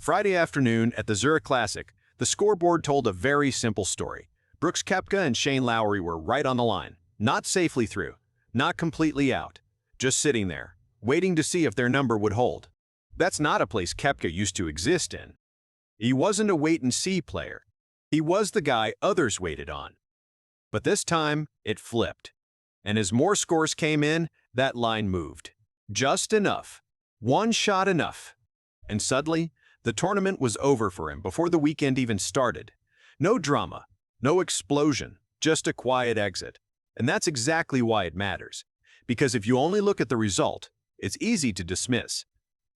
Friday afternoon at the Zurich Classic, the scoreboard told a very simple story. Brooks Koepka and Shane Lowry were right on the line. Not safely through, not completely out, just sitting there, waiting to see if their number would hold. That's not a place Koepka used to exist in. He wasn't a wait-and-see player. He was the guy others waited on. But this time, it flipped. And as more scores came in, that line moved. Just enough. One shot enough. And suddenly, the tournament was over for him before the weekend even started. No drama, no explosion, just a quiet exit. And that's exactly why it matters. Because if you only look at the result, it's easy to dismiss.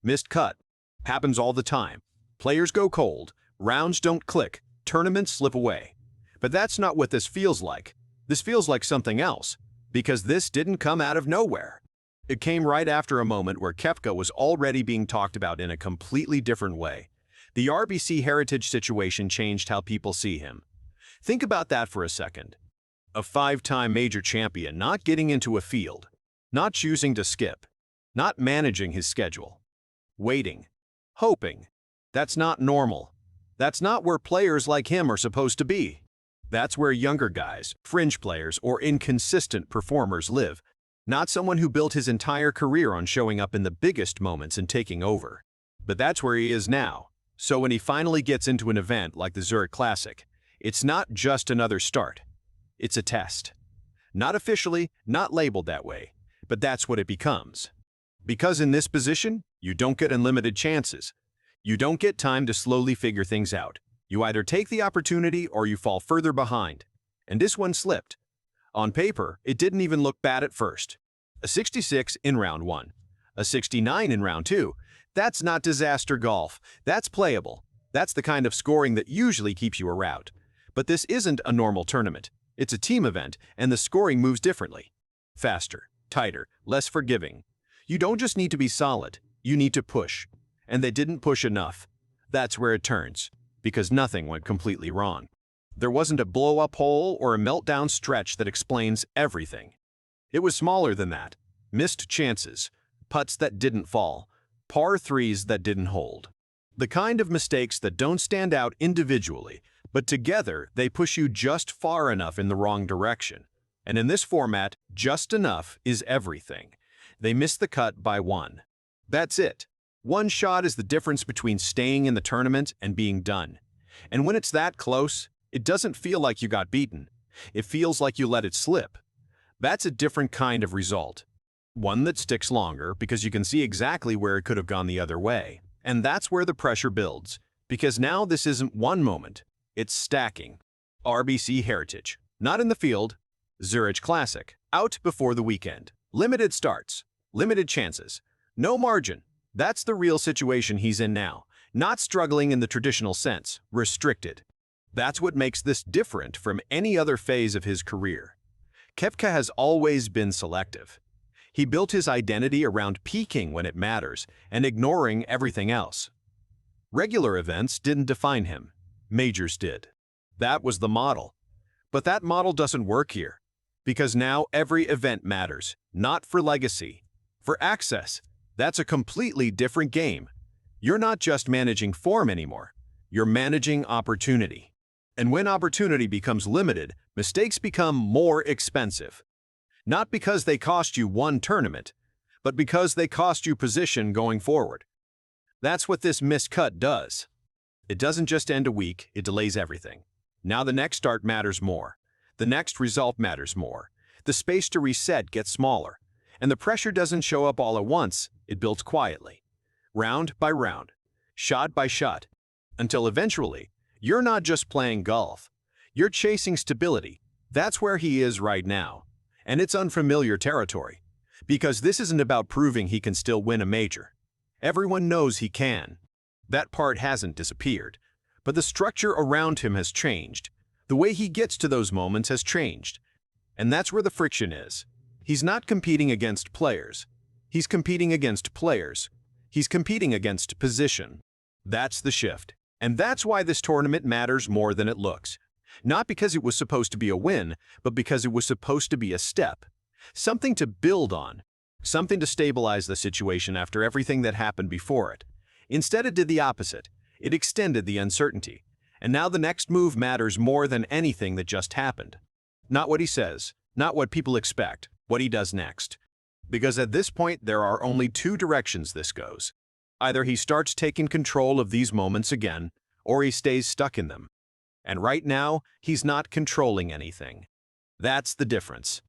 Missed cut. Happens all the time. Players go cold, rounds don't click, tournaments slip away. But that's not what this feels like. This feels like something else, because this didn't come out of nowhere. It came right after a moment where Koepka was already being talked about in a completely different way. The RBC Heritage situation changed how people see him. Think about that for a second. A five-time major champion not getting into a field, not choosing to skip, not managing his schedule, waiting, hoping. That's not normal. That's not where players like him are supposed to be. That's where younger guys, fringe players, or inconsistent performers live, not someone who built his entire career on showing up in the biggest moments and taking over. But that's where he is now. So when he finally gets into an event like the Zurich Classic, it's not just another start. It's a test. Not officially, not labeled that way, but that's what it becomes. Because in this position, you don't get unlimited chances. You don't get time to slowly figure things out. You either take the opportunity or you fall further behind. And this one slipped. On paper, it didn't even look bad at first. A 66 in round 1. A 69 in round 2. That's not disaster golf. That's playable. That's the kind of scoring that usually keeps you around. But this isn't a normal tournament. It's a team event, and the scoring moves differently. Faster, tighter, less forgiving. You don't just need to be solid. You need to push. And they didn't push enough. That's where it turns. Because nothing went completely wrong. There wasn't a blow-up hole or a meltdown stretch that explains everything. It was smaller than that. Missed chances, putts that didn't fall, par threes that didn't hold. The kind of mistakes that don't stand out individually, but together they push you just far enough in the wrong direction. And in this format, just enough is everything. They missed the cut by one. That's it. One shot is the difference between staying in the tournament and being done. And when it's that close, it doesn't feel like you got beaten. It feels like you let it slip. That's a different kind of result. One that sticks longer because you can see exactly where it could have gone the other way. And that's where the pressure builds. Because now this isn't one moment. It's stacking. RBC Heritage. Not in the field. Zurich Classic. Out before the weekend. Limited starts. Limited chances. No margin. That's the real situation he's in now. Not struggling in the traditional sense. Restricted. That's what makes this different from any other phase of his career. Koepka has always been selective. He built his identity around peaking when it matters and ignoring everything else. Regular events didn't define him. Majors did. That was the model. But that model doesn't work here. Because now every event matters, not for legacy, for access. That's a completely different game. You're not just managing form anymore. You're managing opportunity. And when opportunity becomes limited, mistakes become more expensive. Not because they cost you one tournament, but because they cost you position going forward. That's what this missed cut does. It doesn't just end a week, it delays everything. Now the next start matters more. The next result matters more. The space to reset gets smaller. And the pressure doesn't show up all at once, it builds quietly. Round by round, shot by shot. Until eventually, you're not just playing golf. You're chasing stability. That's where he is right now. And it's unfamiliar territory. Because this isn't about proving he can still win a major. Everyone knows he can. That part hasn't disappeared. But the structure around him has changed. The way he gets to those moments has changed. And that's where the friction is. He's not competing against players. He's competing against players. He's competing against position. That's the shift. And that's why this tournament matters more than it looks. Not because it was supposed to be a win, but because it was supposed to be a step. Something to build on. Something to stabilize the situation after everything that happened before it. Instead, it did the opposite. It extended the uncertainty. And now the next move matters more than anything that just happened. Not what he says, not what people expect, what he does next. Because at this point, there are only two directions this goes. Either he starts taking control of these moments again, or he stays stuck in them. And right now, he's not controlling anything. That's the difference.